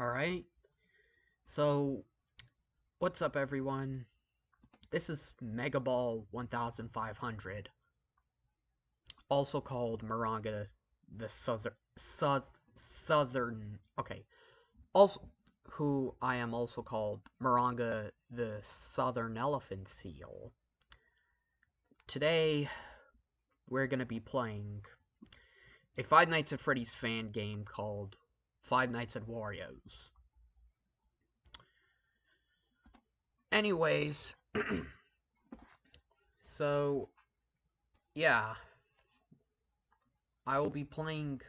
Alright, so what's up everyone? This is Mega Ball 1500, also called Moronga the Southern, okay, also, who I am also called Moronga the Southern Elephant Seal. Today, we're gonna be playing a Five Nights at Freddy's fan game called Five Nights at Wario's. Anyways, so, yeah, I will be playing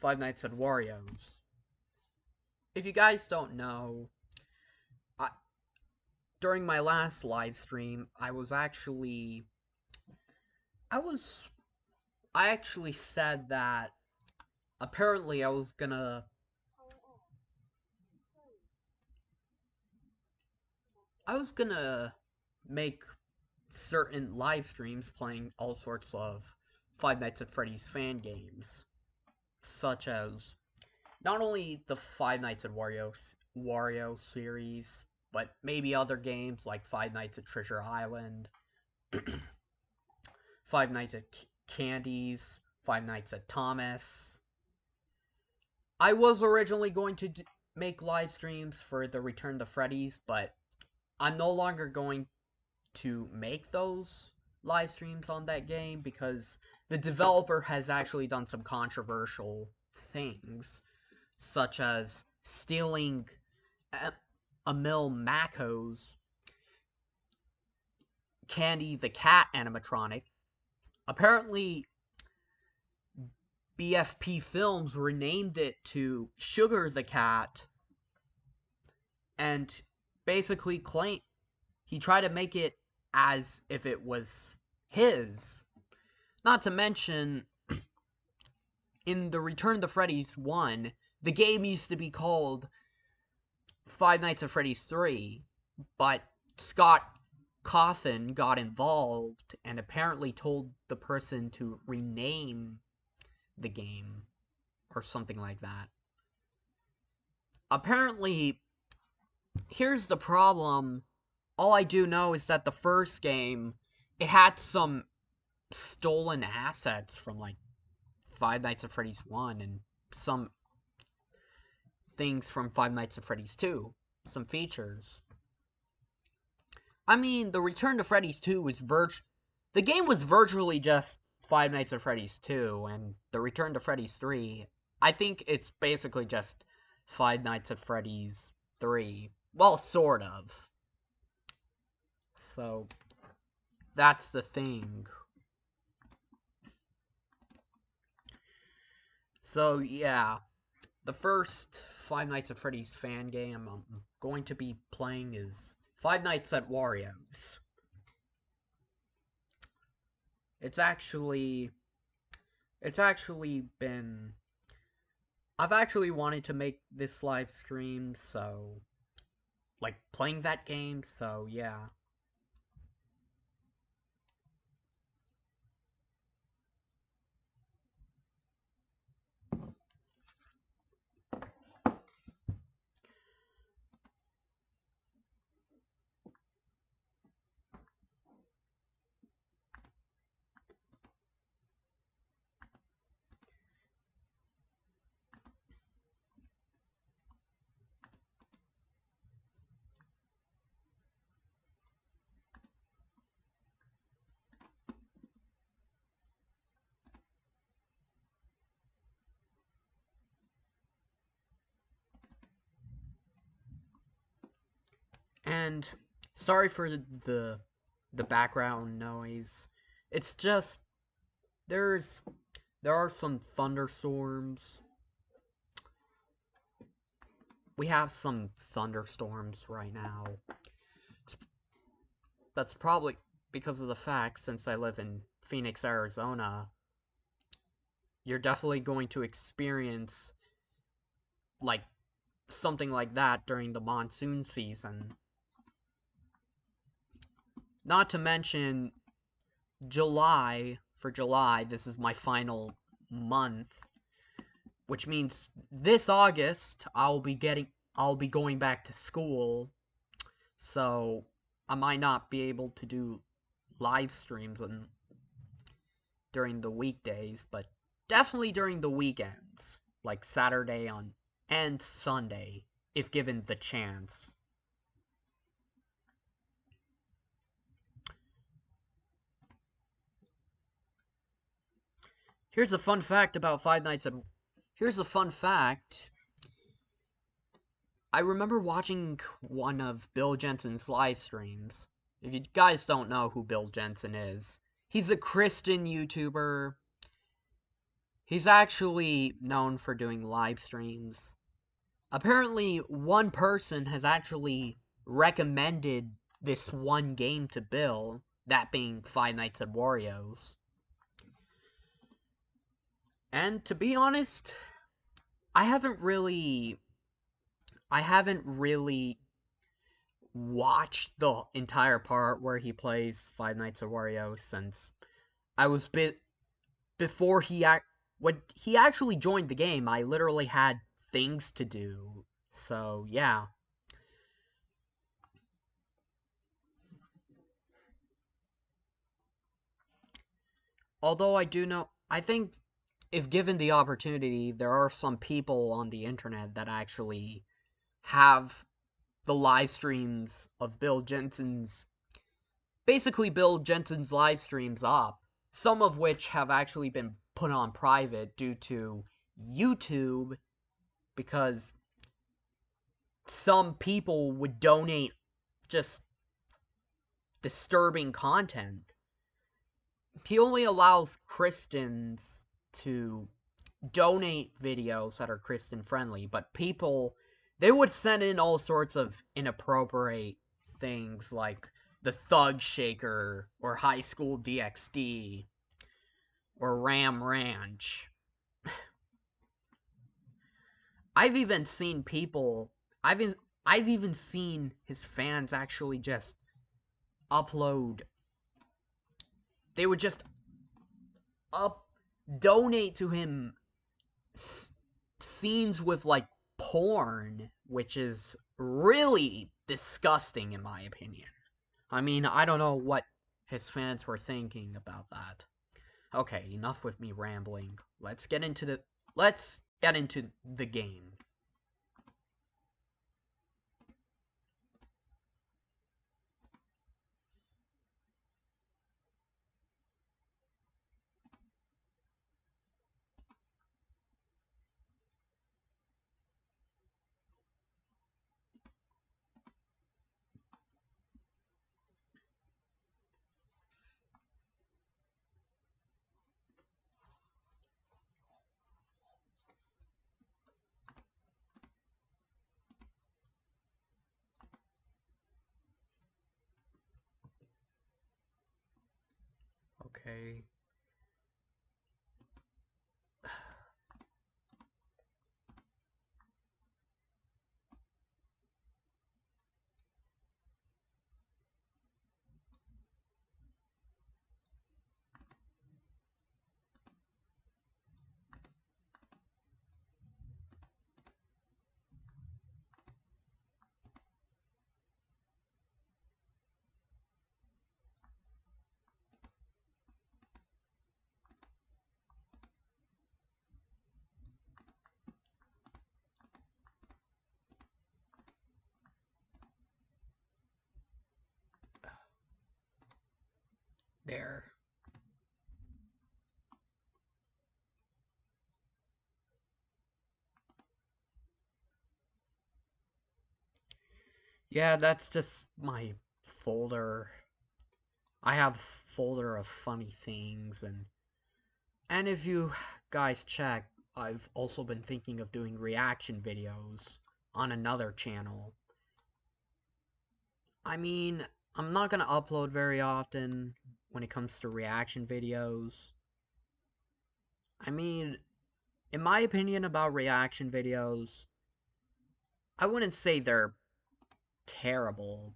Five Nights at Wario's. If you guys don't know, I, during my last live stream, I actually said that apparently I was gonna make certain live streams playing all sorts of Five Nights at Freddy's fan games, such as not only the Five Nights at Wario series, but maybe other games like Five Nights at Treasure Island, Five Nights at Candy's, Five Nights at Thomas. I was originally going to make live streams for the Return to Freddy's, but I'm no longer going to make those live streams on that game because the developer has actually done some controversial things, such as stealing Emil Mako's Candy the Cat animatronic. Apparently, BFP Films renamed it to Sugar the Cat, and basically he tried to make it as if it was his. Not to mention, in the Return to Freddy's 1, the game used to be called Five Nights at Freddy's 3, but Scott Cawthon got involved and apparently told the person to rename the game or something like that. Apparently, here's the problem. All I do know is that the first game, it had some stolen assets from like Five Nights at Freddy's 1 and some things from Five Nights at Freddy's 2, some features. I mean, the Return to Freddy's 2 was the game was virtually just Five Nights at Freddy's 2, and the Return to Freddy's 3, I think it's basically just Five Nights at Freddy's 3. Well, sort of. So, that's the thing. So, yeah, the first Five Nights at Freddy's fan game I'm going to be playing is Five Nights at Wario's. It's actually been... I've actually wanted to make this live stream, so... like, playing that game, so yeah. And sorry for the background noise. It's just there are some thunderstorms. We have some thunderstorms right now. That's probably because of the fact, since I live in Phoenix, Arizona, you're definitely going to experience like something like that during the monsoon season. Not to mention July, this is my final month. which means this August I'll be going back to school, so I might not be able to do live streams during the weekdays, but definitely during the weekends, like Saturday and Sunday, if given the chance. Here's a fun fact about Here's a fun fact. I remember watching one of Bill Jensen's live streams. If you guys don't know who Bill Jensen is, he's a Christian YouTuber. He's actually known for doing live streams. Apparently, one person has actually recommended this one game to Bill, that being Five Nights at Wario's. And to be honest, I haven't really watched the entire part where he plays Five Nights at Wario since I was before when he actually joined the game. I literally had things to do, so yeah. Although I think if given the opportunity, there are some people on the internet that actually have the live streams of basically Bill Jensen's live streams up, some of which have actually been put on private due to YouTube, because some people would donate just disturbing content. He only allows Christians to donate videos that are Christian friendly, but they would send in all sorts of inappropriate things like the Thug Shaker or High School DxD or Ram Ranch. I've even seen his fans actually just upload. They would just donate to him scenes with like porn, which is really disgusting in my opinion. I mean, I don't know what his fans were thinking about that. Okay, enough with me rambling. Let's get into the game. Okay. There. Yeah, that's just my folder. I have a folder of funny things, and if you guys check, I've also been thinking of doing reaction videos on another channel. I mean, I'm not gonna upload very often when it comes to reaction videos. I mean, in my opinion about reaction videos, I wouldn't say they're terrible.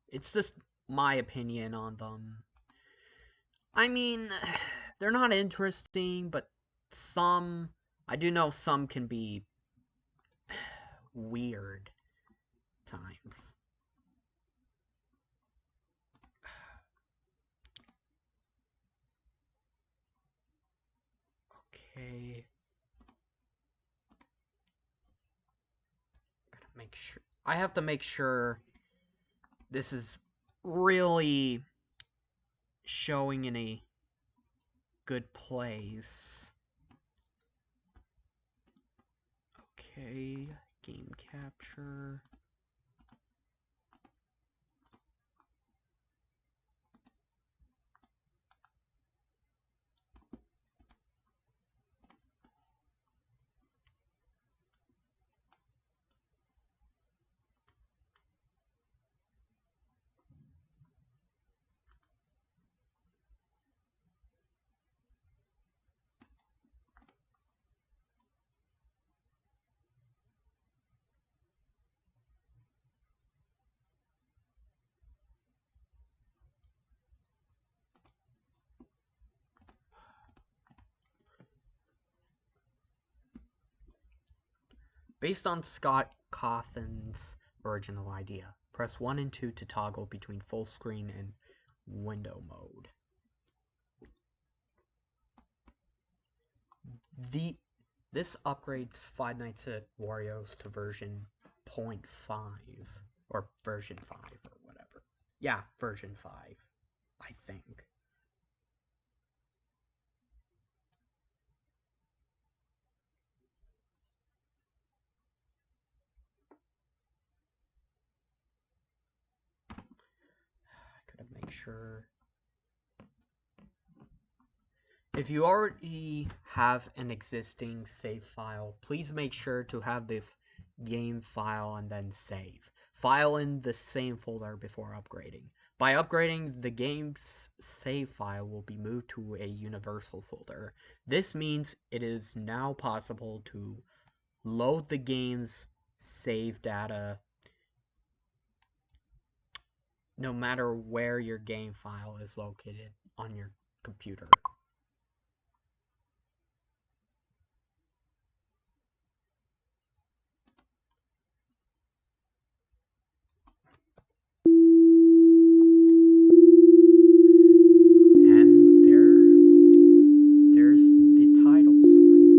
It's just my opinion on them. I mean, they're not interesting, but I do know some can be weird times. Okay. Gotta make sure. I have to make sure this is really showing in a good place. Okay, game capture. Based on Scott Cawthon's original idea, press 1 and 2 to toggle between full screen and window mode. This upgrades Five Nights at Wario's to version 0.5 or version 5 or whatever. Yeah, version 5, I think. I gotta make sure. If you already have an existing save file, please make sure to have the game file and then save. File in the same folder before upgrading. By upgrading, the game's save file will be moved to a universal folder. This means it is now possible to load the game's save data no matter where your game file is located on your computer. There's the title screen.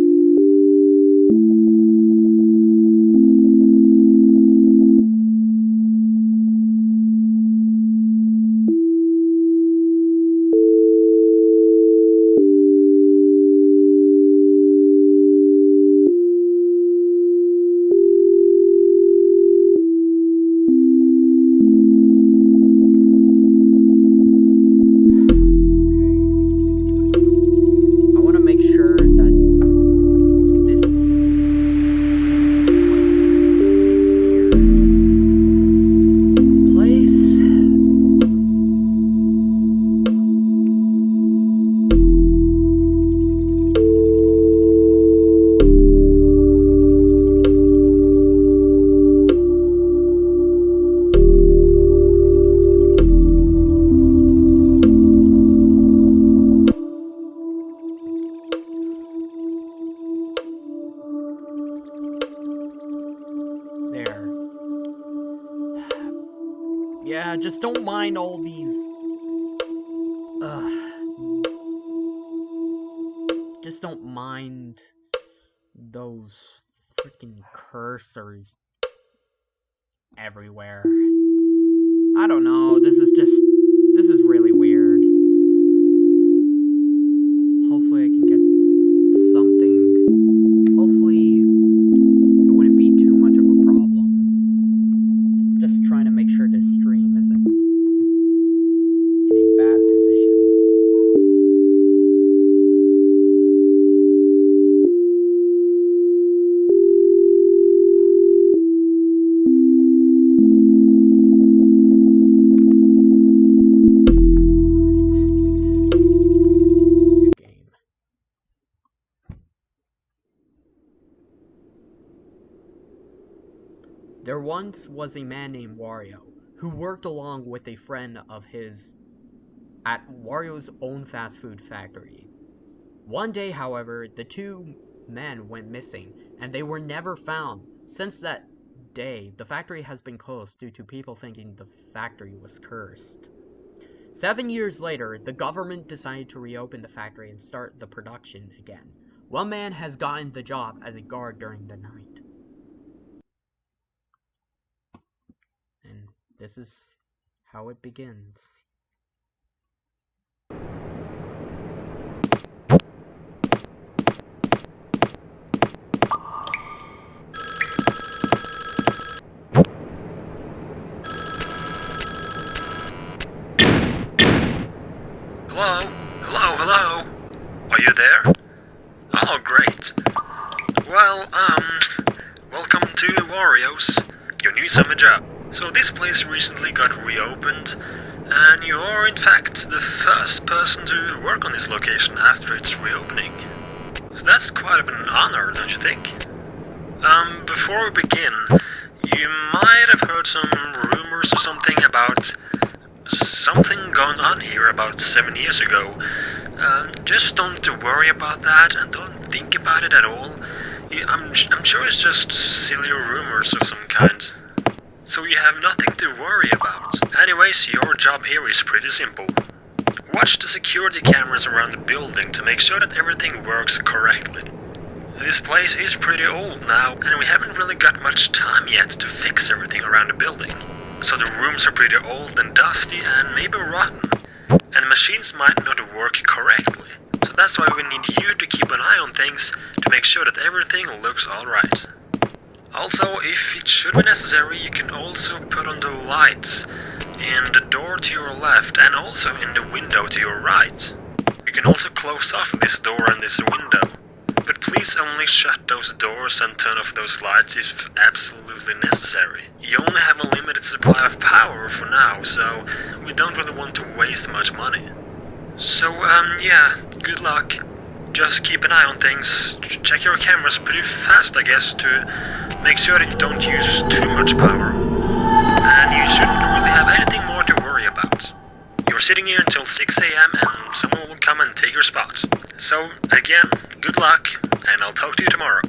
Yeah, just don't mind all these. Just don't mind those freaking cursors everywhere. I don't know, this is really weird. Hopefully I can get something. Hopefully it wouldn't be too much of a problem. Just trying to make sure this stream isn't in a bad position. There once was a man named Wario, who worked along with a friend of his at Wario's own fast food factory. One day, however, the two men went missing, and they were never found. Since that day, the factory has been closed due to people thinking the factory was cursed. 7 years later, the government decided to reopen the factory and start the production again. One man has gotten the job as a guard during the night. And this is how it begins. Hello? Hello, hello? Are you there? Oh, great. Well, welcome to Wario's, your new summer job. So this place recently got reopened, and you are in fact the first person to work on this location after its reopening. So that's quite of an honor, don't you think? Before we begin, you might have heard some rumors or something about something going on here about 7 years ago. Just don't worry about that and don't think about it at all. I'm sure it's just silly rumors of some kind. So you have nothing to worry about. Anyways, your job here is pretty simple. Watch the security cameras around the building to make sure that everything works correctly. This place is pretty old now, and we haven't really got much time yet to fix everything around the building. So the rooms are pretty old and dusty and maybe rotten, and the machines might not work correctly. So that's why we need you to keep an eye on things to make sure that everything looks alright. Also, if it should be necessary, you can also put on the lights in the door to your left and also in the window to your right. You can also close off this door and this window. But please only shut those doors and turn off those lights if absolutely necessary. You only have a limited supply of power for now, so we don't really want to waste much money. So, yeah, good luck. Just keep an eye on things. Check your cameras pretty fast, I guess, to make sure that you don't use too much power. And you shouldn't really have anything more to worry about. You're sitting here until 6 AM and someone will come and take your spot. So, again, good luck, and I'll talk to you tomorrow.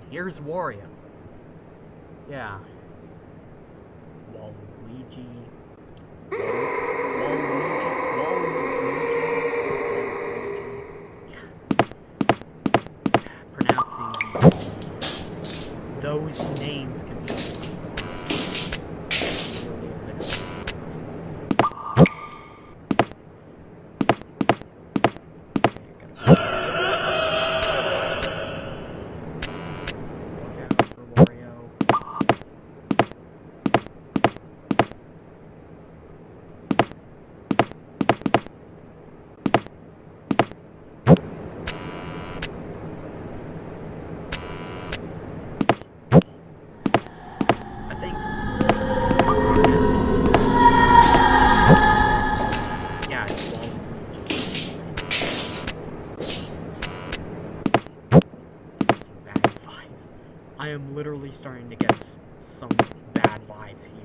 Here's Wario. Yeah. Waluigi. Pronouncing those names can be I am literally starting to get some bad vibes here.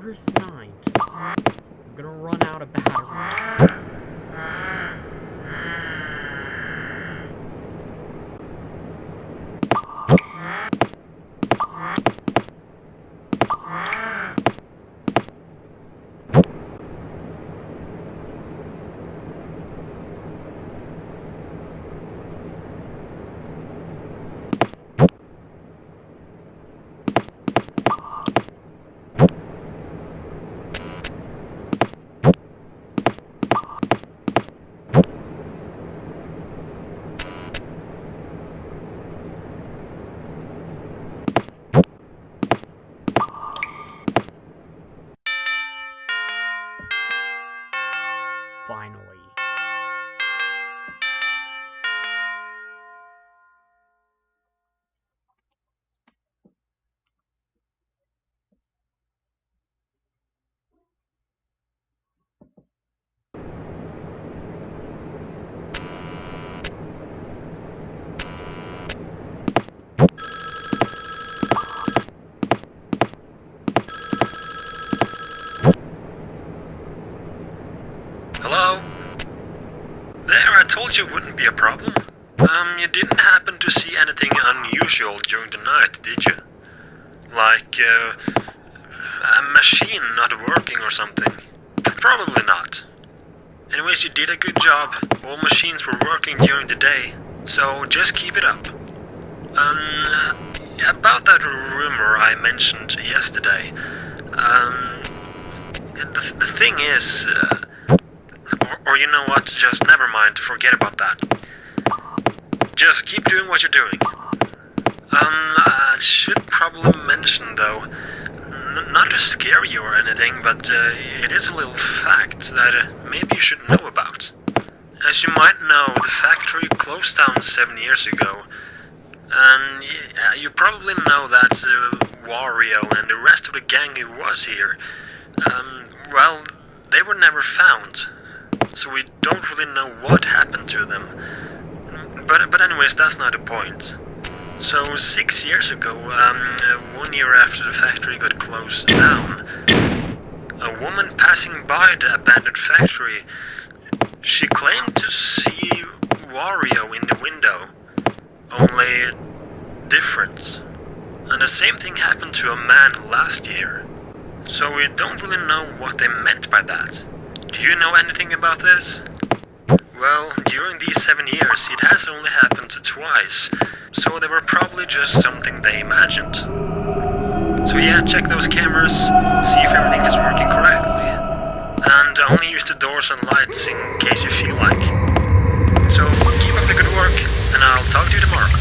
First night. I'm gonna run out of battery. Finally. Hello? There, I told you it wouldn't be a problem. You didn't happen to see anything unusual during the night, did you? Like, a machine not working or something? Probably not. Anyways, you did a good job. All machines were working during the day, so just keep it up. About that rumor I mentioned yesterday, the thing is, or you know what, just never mind, forget about that. Just keep doing what you're doing. I should probably mention though, not to scare you or anything, but it is a little fact that maybe you should know about. As you might know, the factory closed down 7 years ago, and you probably know that Wario and the rest of the gang who was here, well, they were never found. So we don't really know what happened to them. But anyways, that's not the point. So 6 years ago, 1 year after the factory got closed down, a woman passing by the abandoned factory, she claimed to see Wario in the window, only different. And the same thing happened to a man last year. So we don't really know what they meant by that. Do you know anything about this? Well, during these 7 years, it has only happened twice, so they were probably just something they imagined. So yeah, check those cameras, see if everything is working correctly, and only use the doors and lights in case you feel like. So keep up the good work, and I'll talk to you tomorrow.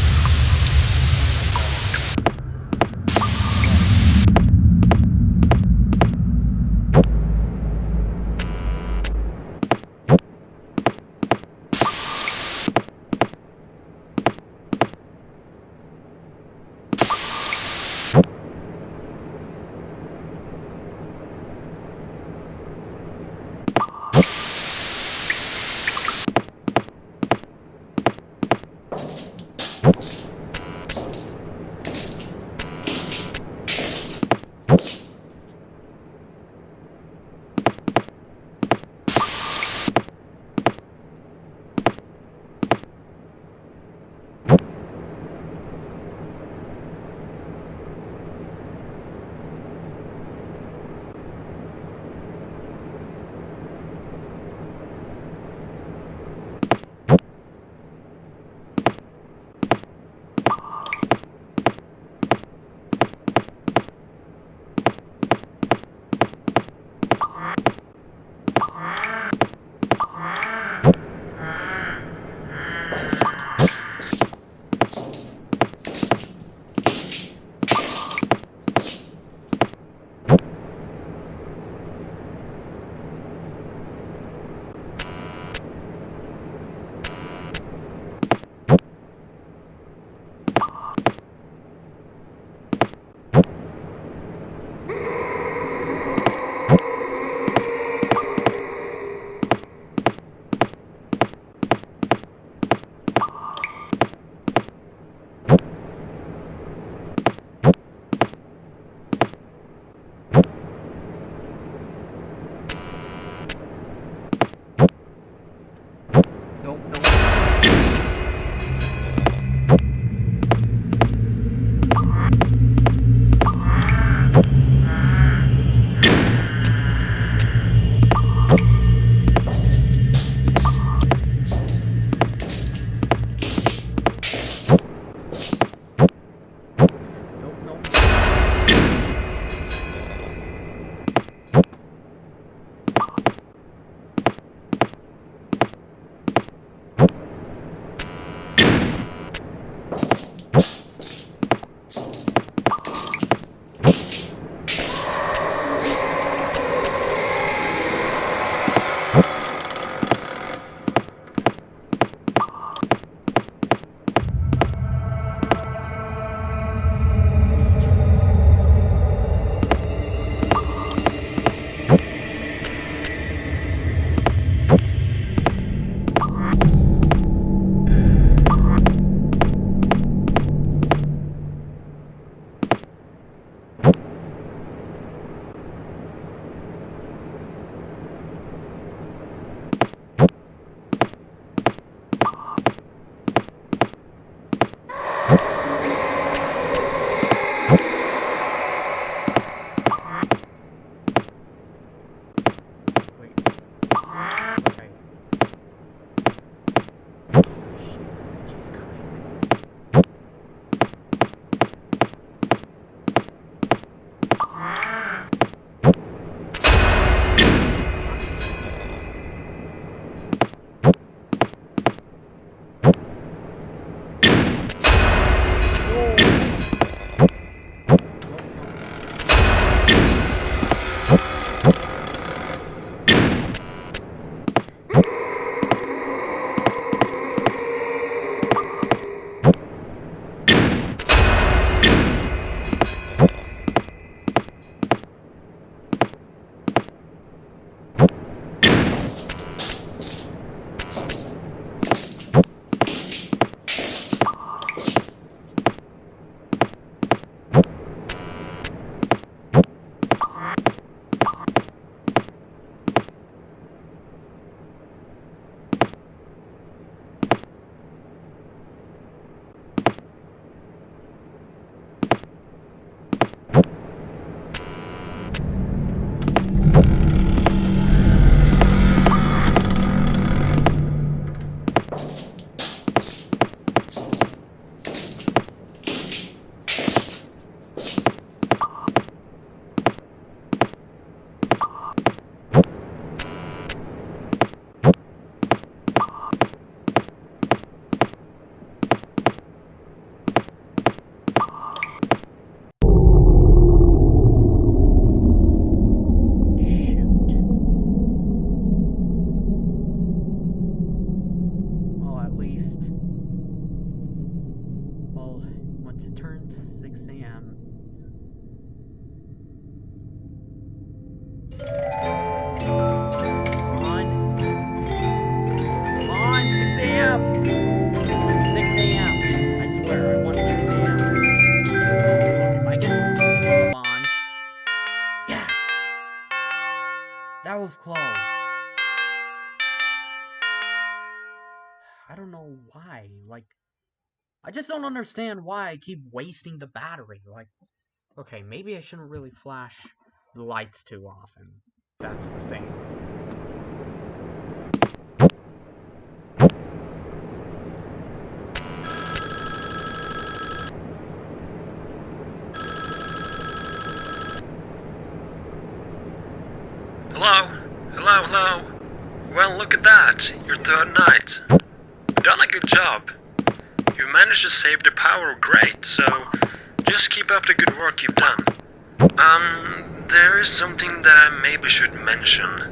That was close. I don't know why. Like, I just don't understand why I keep wasting the battery. Like, okay, maybe I shouldn't really flash the lights too often. That's the thing. Hello? Hello, hello? Well, look at that. Your third night. You've done a good job. You've managed to save the power great, so just keep up the good work you've done. There is something that I maybe should mention.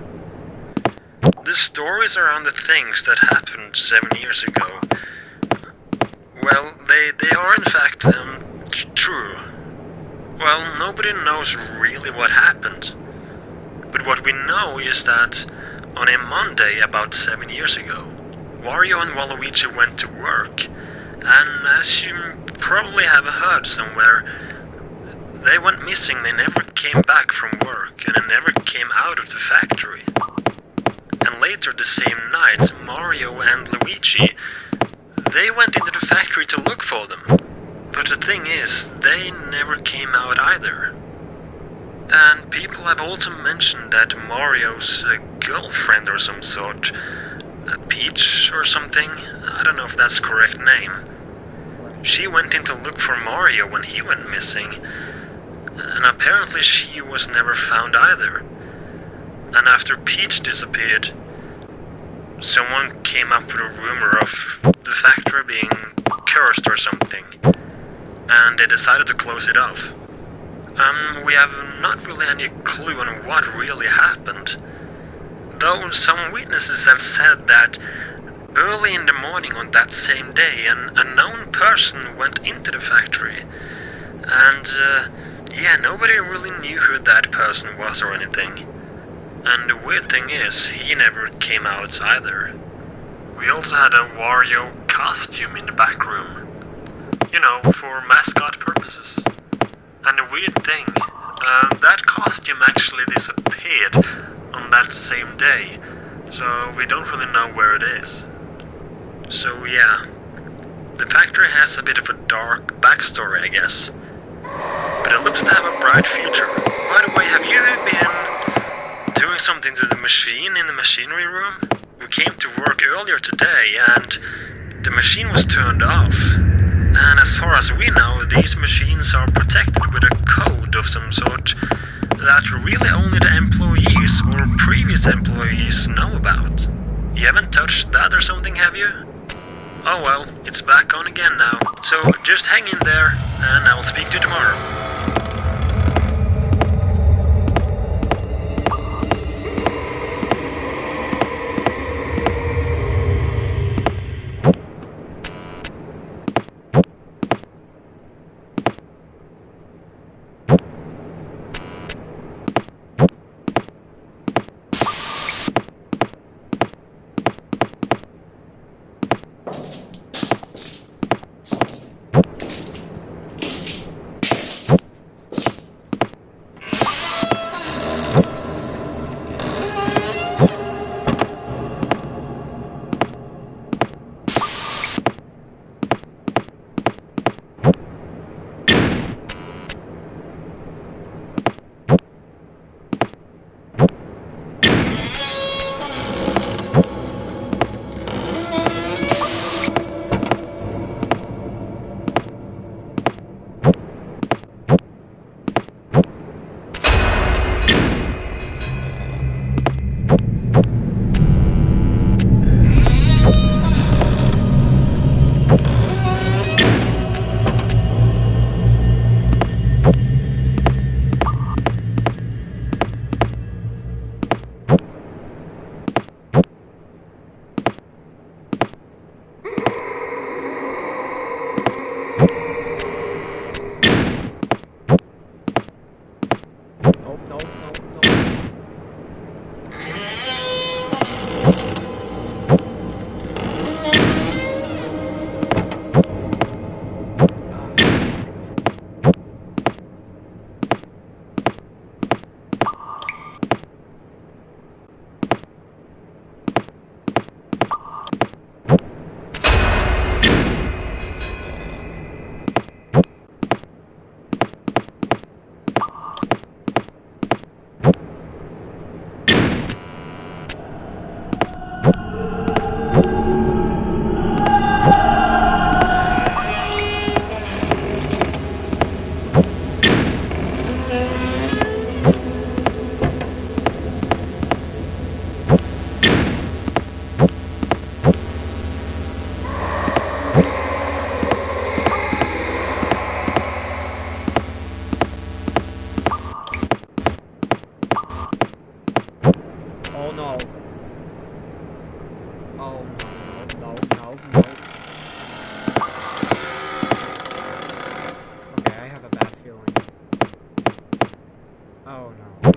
The stories around the things that happened 7 years ago, well, they are in fact, true. Well, nobody knows really what happened. But what we know is that on a Monday about 7 years ago, Wario and Waluigi went to work, and as you probably have heard somewhere, they went missing. They never came back from work, and they never came out of the factory. And later the same night, Mario and Luigi, they went into the factory to look for them. But the thing is, they never came out either. And people have also mentioned that Mario's girlfriend or some sort, Peach or something, I don't know if that's the correct name, she went in to look for Mario when he went missing, and apparently she was never found either. And after Peach disappeared, someone came up with a rumor of the factory being cursed or something, and they decided to close it off. We have not really any clue on what really happened, though some witnesses have said that early in the morning on that same day, an unknown person went into the factory, and yeah, nobody really knew who that person was or anything. And the weird thing is, he never came out either. We also had a Wario costume in the back room, you know, for mascot purposes. And the weird thing, that costume actually disappeared on that same day, so we don't really know where it is. So yeah, the factory has a bit of a dark backstory, I guess. But it looks to have a bright future. By the way, have you been doing something to the machine in the machinery room? We came to work earlier today and the machine was turned off. And as far as we know, these machines are protected with a code of some sort that really only the employees or previous employees know about. You haven't touched that or something, have you? Oh well, it's back on again now. So just hang in there, and I will speak to you tomorrow. Oh no. Oh no, no, no. Okay, I have a bad feeling. Oh no.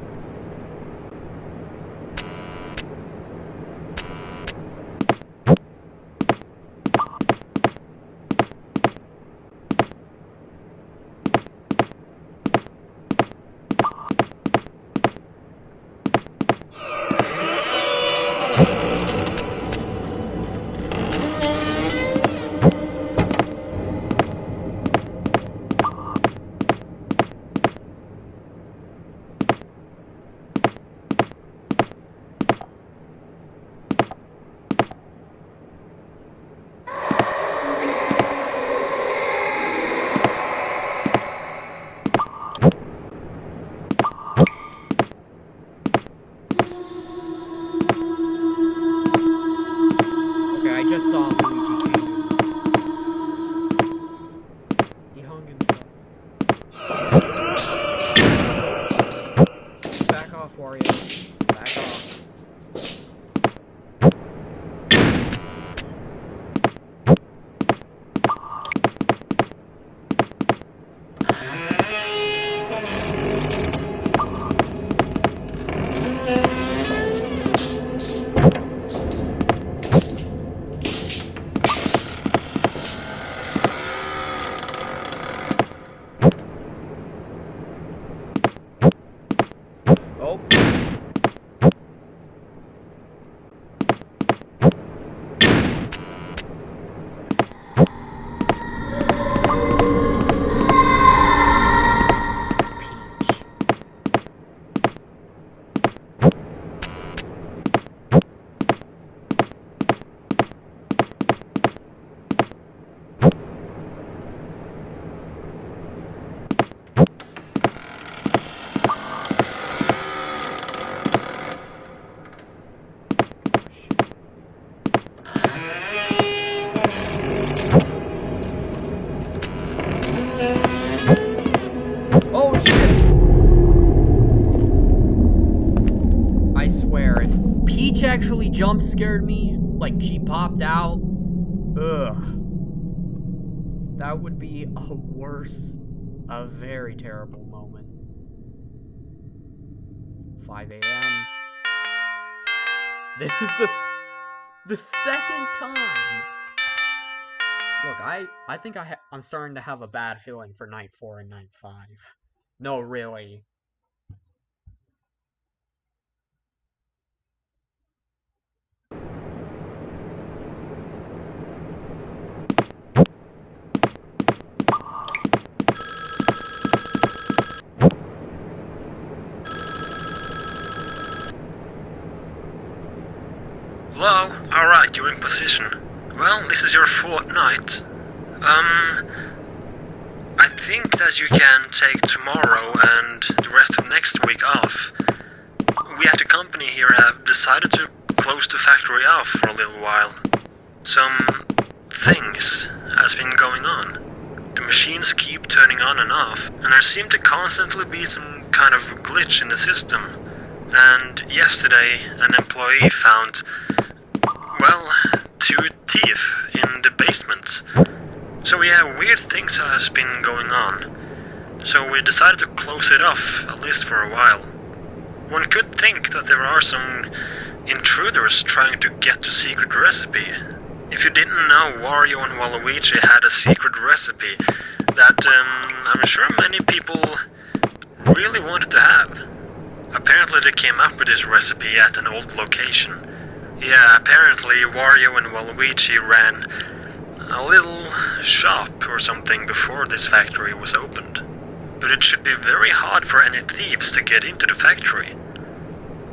Okay, I just saw Luigi King. He hung himself. Back off, Wario. Back off. Oh. Oh shit! I swear, if Peach actually jump scared me, like she popped out, ugh. That would be a very terrible moment. 5 a.m. This is the second time. Look, I think I'm starting to have a bad feeling for night 4 and night 5. No, really. Hello? Alright, you're in position. Well, this is your fourth night. I think that you can take tomorrow and the rest of next week off. We at the company here have decided to close the factory off for a little while. Some things has been going on. The machines keep turning on and off, and there seem to constantly be some kind of glitch in the system. And yesterday, an employee found, well, 2 teeth in the basement. So yeah, weird things has been going on. So we decided to close it off, at least for a while. One could think that there are some intruders trying to get the secret recipe. If you didn't know, Wario and Waluigi had a secret recipe that I'm sure many people really wanted to have. Apparently they came up with this recipe at an old location. Yeah, apparently Wario and Waluigi ran a little shop or something before this factory was opened. But it should be very hard for any thieves to get into the factory.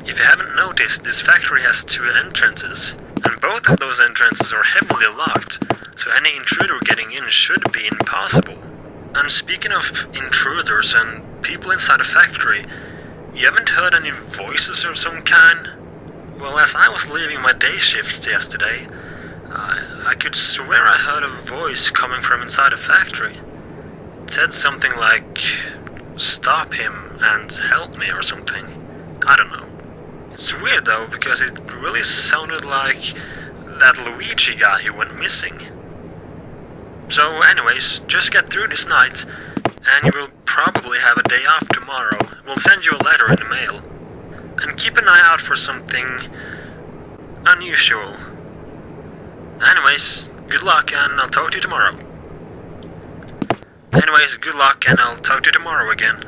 If you haven't noticed, this factory has 2 entrances, and both of those entrances are heavily locked, so any intruder getting in should be impossible. And speaking of intruders and people inside the factory, you haven't heard any voices of some kind? Well, as I was leaving my day shift yesterday, I could swear I heard a voice coming from inside the factory. It said something like, "Stop him and help me," or something. I don't know. It's weird though, because it really sounded like that Luigi guy who went missing. So anyways, just get through this night, and you will probably have a day off tomorrow. We'll send you a letter in the mail. And keep an eye out for something unusual. Anyways, good luck, and I'll talk to you tomorrow. Anyways, good luck, and I'll talk to you tomorrow again.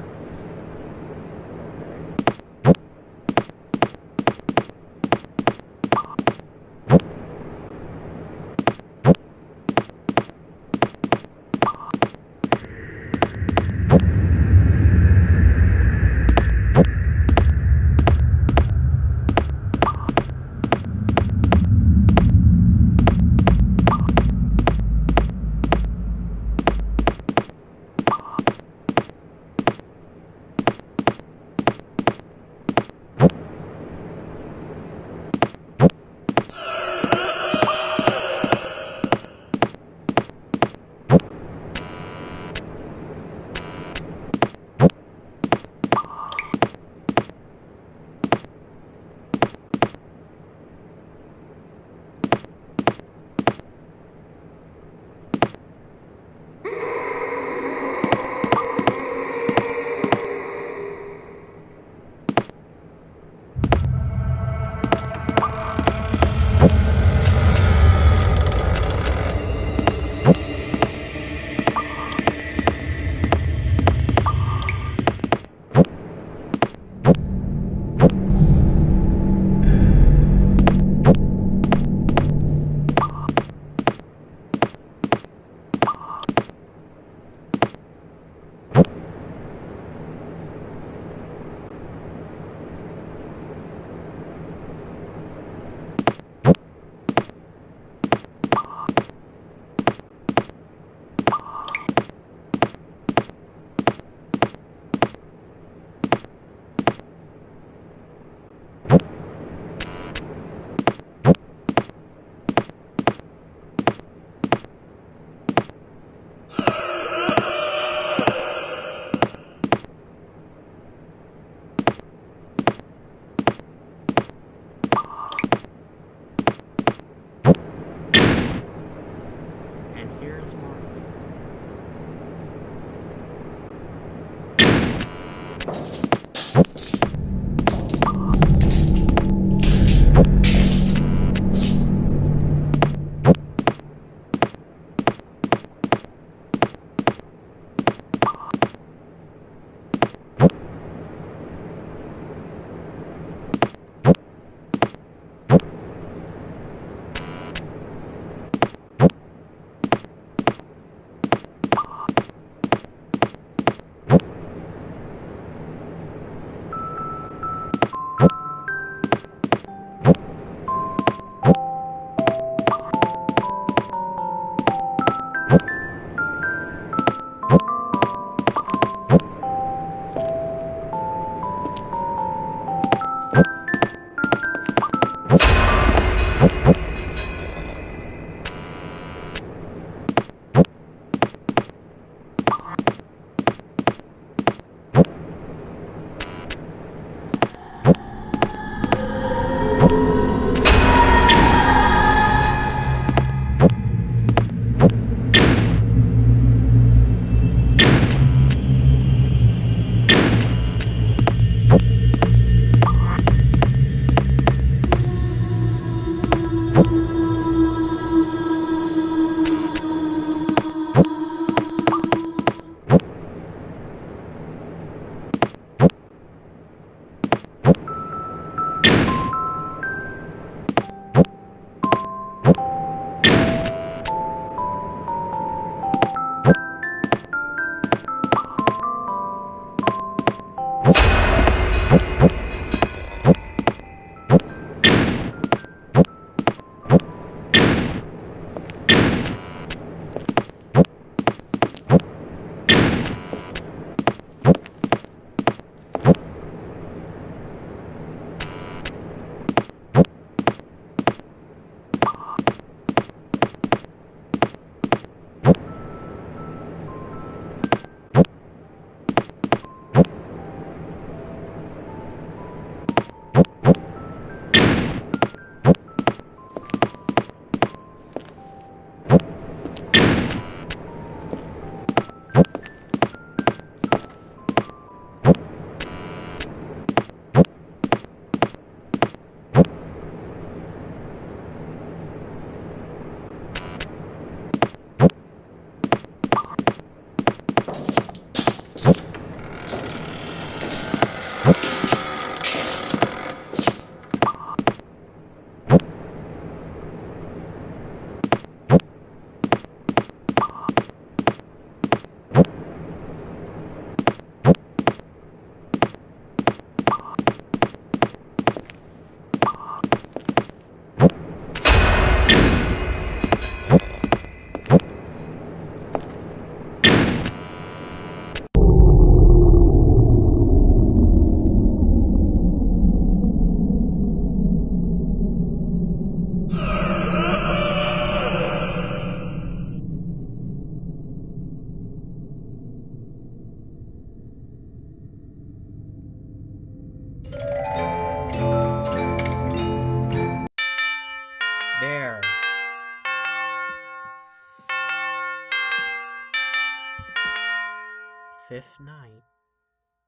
5th night.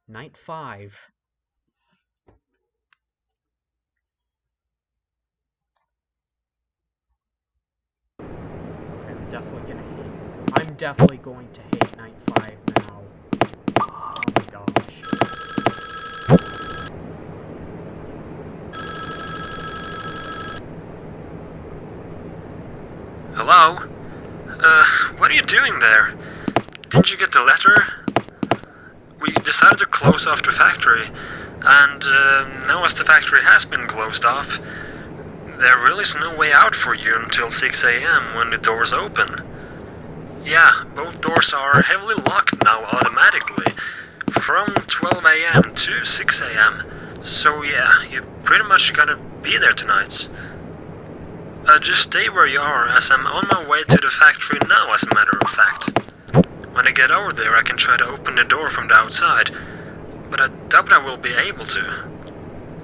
Night 5. I'm definitely going to hate Night 5 now. Oh my gosh. Hello? What are you doing there? Didn't you get the letter? We decided to close off the factory, and now as the factory has been closed off, there really is no way out for you until 6 AM when the doors open. Yeah, both doors are heavily locked now automatically, from 12 AM to 6 AM. So yeah, you pretty much gotta be there tonight. Just stay where you are, as I'm on my way to the factory now, as a matter of fact. When I get over there, I can try to open the door from the outside, but I doubt I will be able to.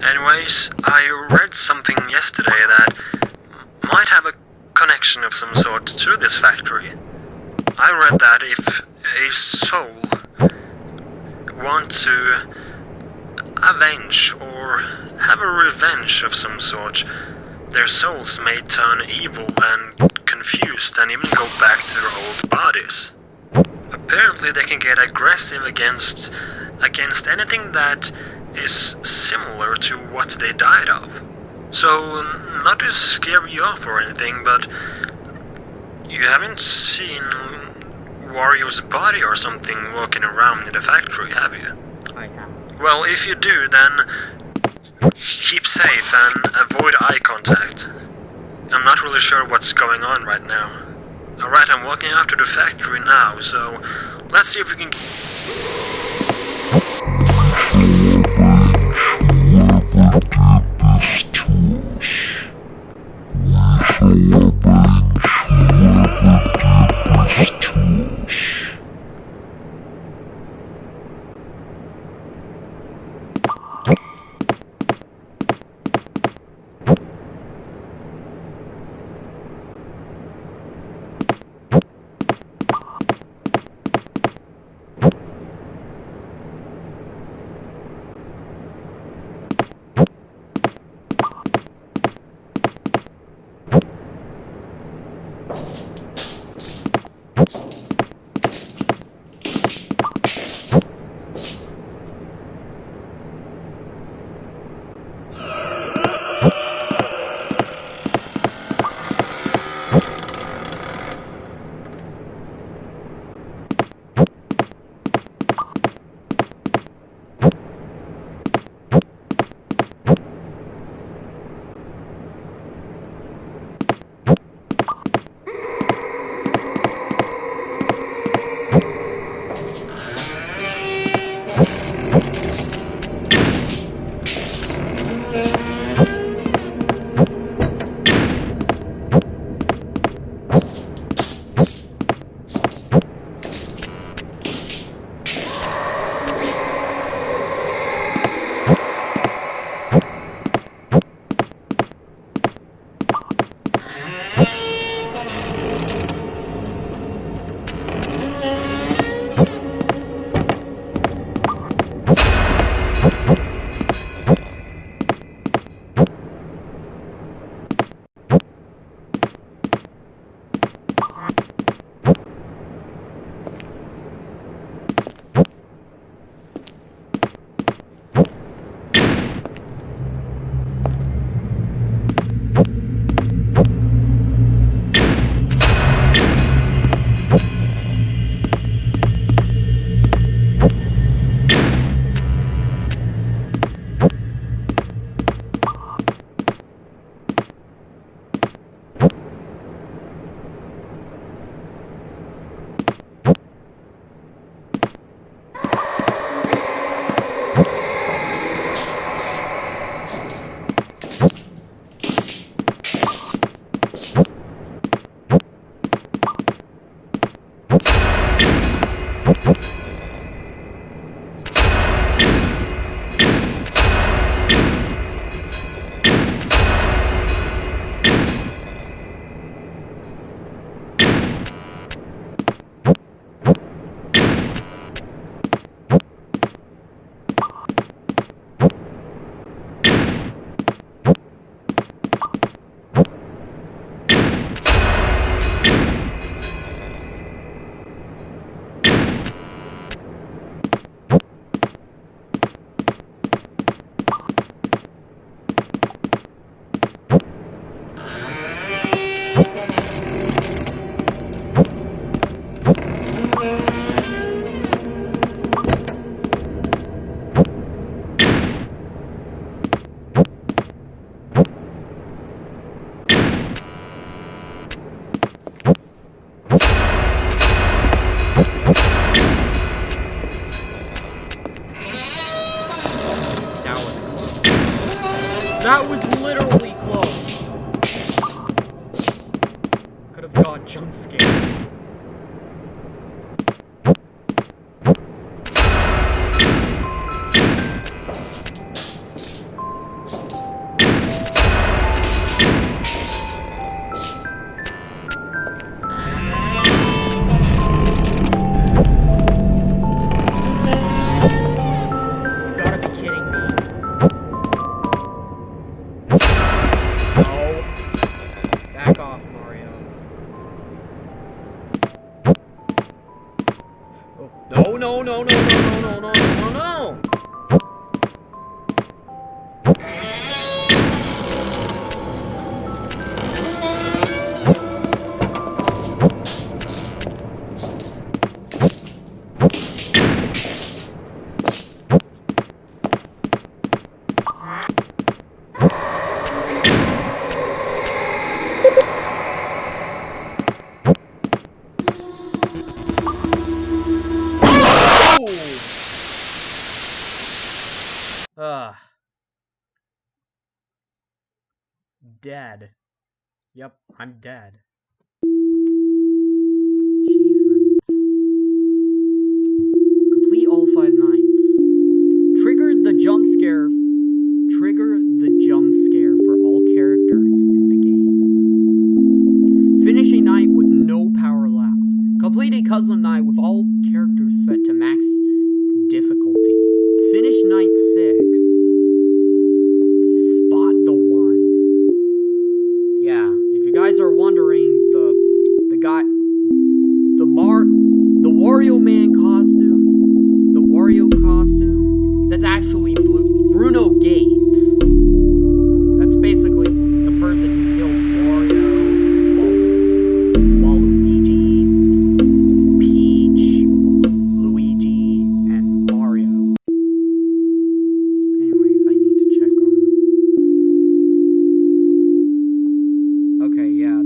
Anyways, I read something yesterday that might have a connection of some sort to this factory. I read that if a soul wants to avenge or have a revenge of some sort, their souls may turn evil and confused and even go back to their old bodies. Apparently they can get aggressive against anything that is similar to what they died of. So, not to scare you off or anything, but you haven't seen Wario's body or something walking around in the factory, have you? I have. Well, if you do, then keep safe and avoid eye contact. I'm not really sure what's going on right now. Alright, I'm walking after the factory now, so let's see if we can... literally close. Could have got jump scared. No. Dead. Yep, I'm dead. Achievements. Complete all 5 nights. Trigger the jump scare for all characters in the game. Finish a night with no power allowed. Complete a puzzle night with all characters set to max difficulty. Finish night 6. Spot the one. Yeah, if you guys are wondering, the Wario Man costume, the Wario costume, that's actually Bruno Gates. That's basically the person who killed Wario, Waluigi, Peach, Luigi, and Mario. Anyways, I need to check on... Okay, yeah.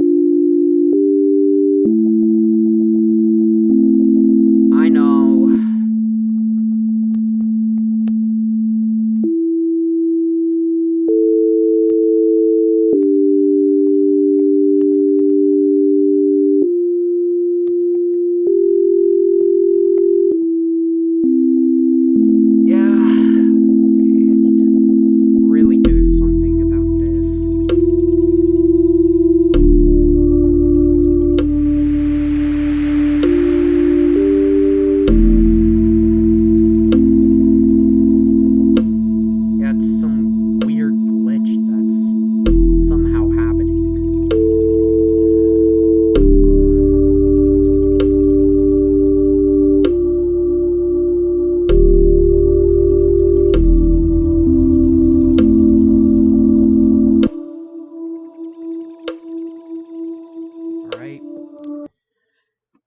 I know.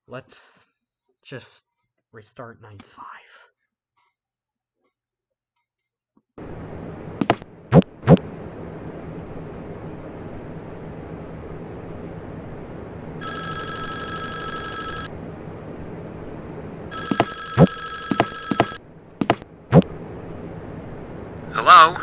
Let's just restart night 5. Hello?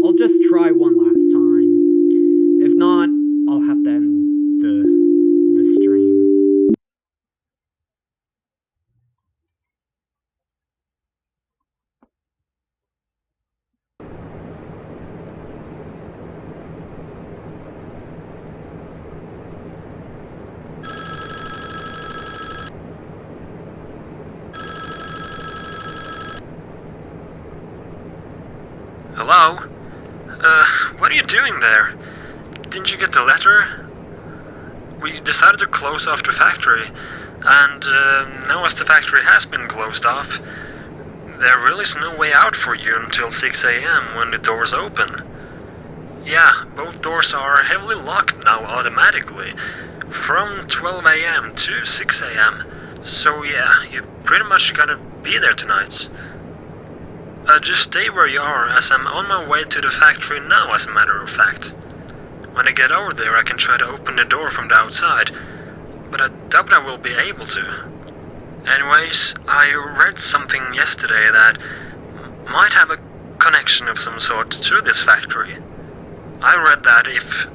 I'll just try one last time. If not, I'll have to end the stream. Hello? What are you doing there? Didn't you get the letter? We decided to close off the factory, and now as the factory has been closed off, there really is no way out for you until 6 AM when the doors open. Yeah, both doors are heavily locked now automatically, from 12 AM to 6 AM. So yeah, you pretty much gotta be there tonight. Just stay where you are, as I'm on my way to the factory now, as a matter of fact. When I get over there, I can try to open the door from the outside, but I doubt I will be able to. Anyways, I read something yesterday that might have a connection of some sort to this factory. I read that if...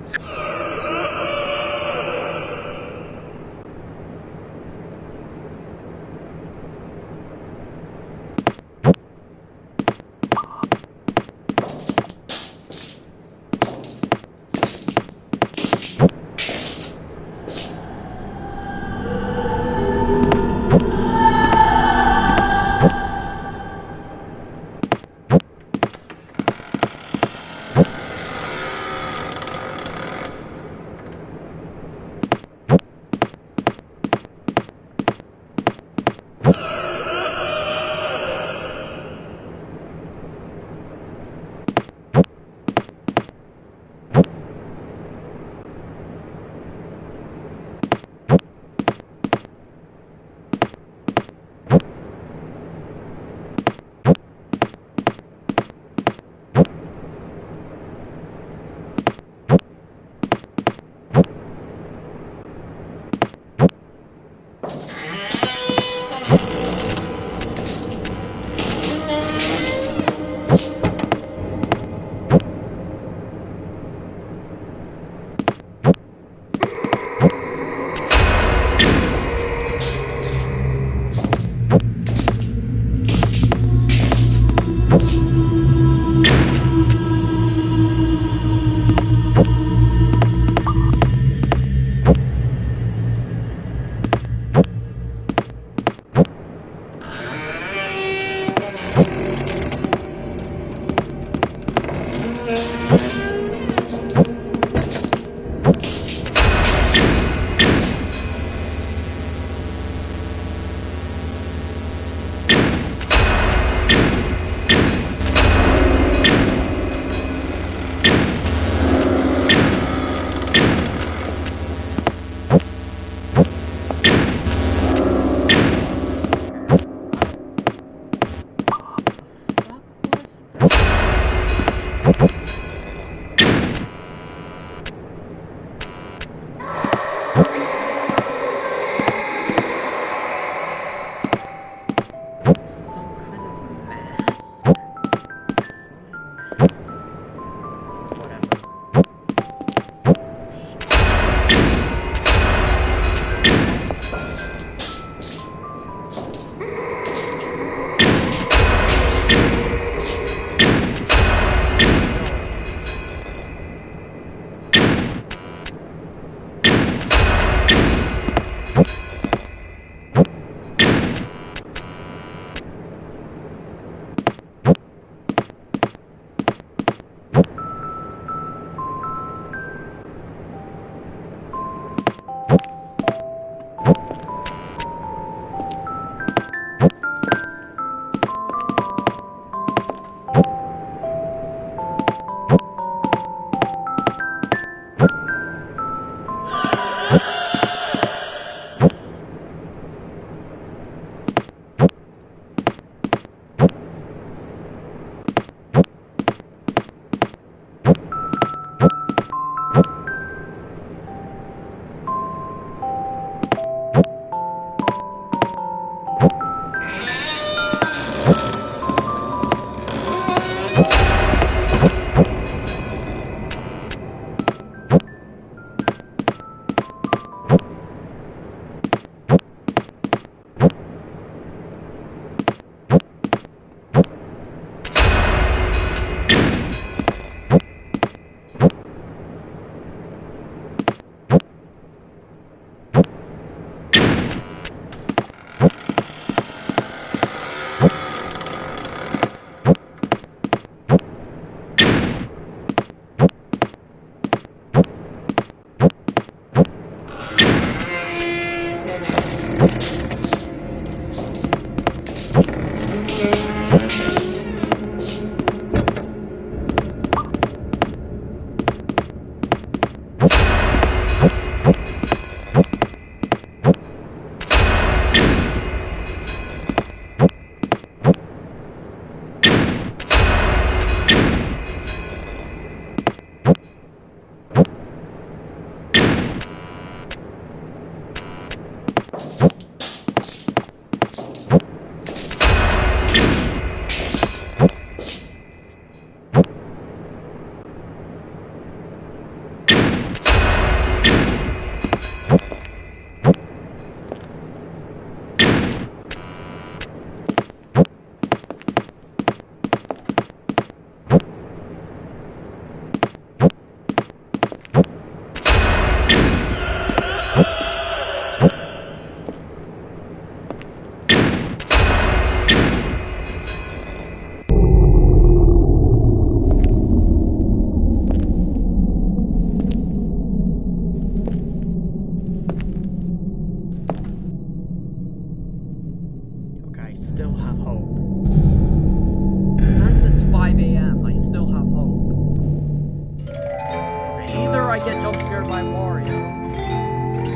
I get jump scared by Wario.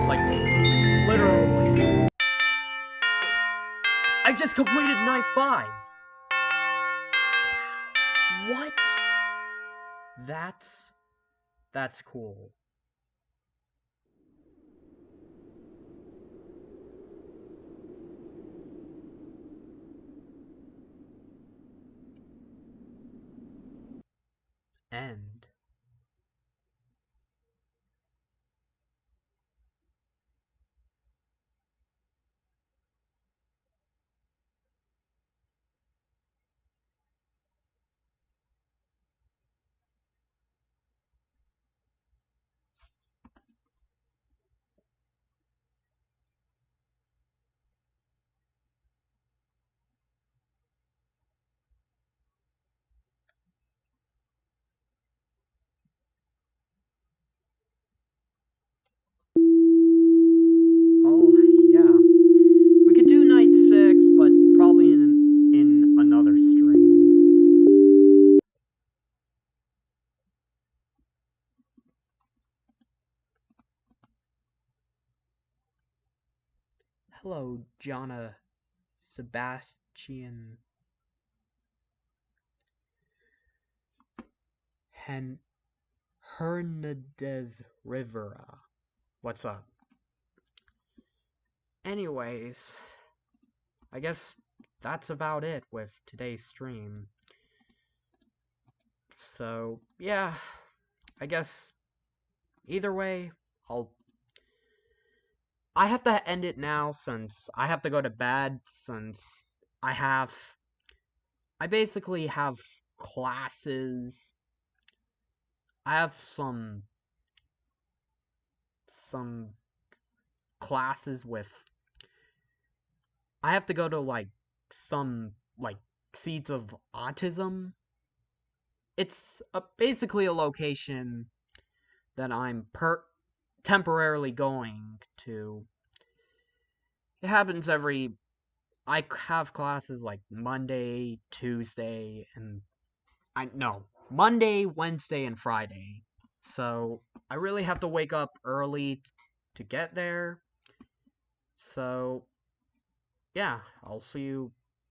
Like, literally. I just completed night 5. What? That's cool. End. Oh, yeah. We could do night 6, but probably in another stream. Hello, Jonna Sebastian Hernandez Rivera. What's up? Anyways, I guess that's about it with today's stream. So, yeah, I guess either way, I have to end it now since I have to go to bed since I basically have classes. I have some classes with I have to go to some Seeds of Autism. It's basically a location that I'm temporarily going to. It happens I have classes like Monday, Tuesday, and Monday, Wednesday, and Friday. So I really have to wake up early to get there. So yeah, I'll see you